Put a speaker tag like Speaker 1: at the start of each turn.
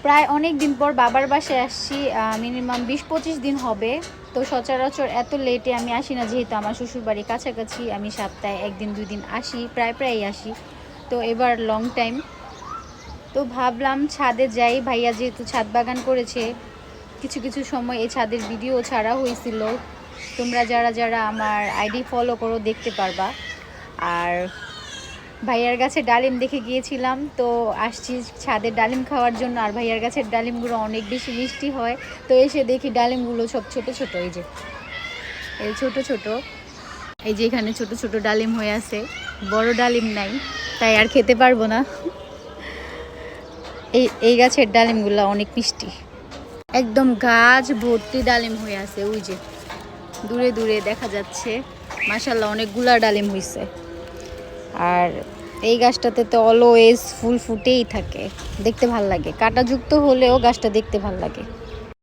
Speaker 1: প্রায় অনেক দিন পর বাবার বাসায় আসছি, মিনিমাম 20-25 দিন হবে। তো সচরাচর এত লেটে আমি আসি না, যেহেতু আমার শ্বশুরবাড়ি কাছাকাছি। আমি সপ্তাহে 1-2 দিন আসি, প্রায়ই আসি। তো এবার লং টাইম, তো ভাবলাম ছাদে যাই। ভাইয়া যেহেতু ছাদ বাগান করেছে, কিছু কিছু সময় এই ছাদের ভিডিও ছাড়া হয়েছিল। তোমরা যারা যারা আমার আইডি ফলো করো দেখতে পারবা। আর ভাইয়ার গাছে ডালিম দেখে গিয়েছিলাম, তো আসছি ছাদের ডালিম খাওয়ার জন্য। আর ভাইয়ার গাছের ডালিমগুলো অনেক বেশি মিষ্টি হয়। তো এসে দেখি ডালিমগুলো সব ছোট ছোট, এই ছোট ছোট, এই যে এখানে ছোট ছোট ডালিম হয়ে আছে, বড় ডালিম নাই, তাই আর খেতে পারবো না। এই গাছের ডালিমগুলো অনেক মিষ্টি, একদম গাছ ভর্তি ডালিম হয়ে আছে। ওই যে দূরে দূরে দেখা যাচ্ছে, মাশাআল্লাহ অনেকগুলা ডালিম হয়েছে। আর এই গাছটাতে তো অলওয়েজ ফুল ফুটেই থাকে, দেখতে ভাল লাগে। কাঁটাযুক্ত হলেও গাছটা দেখতে ভাল লাগে।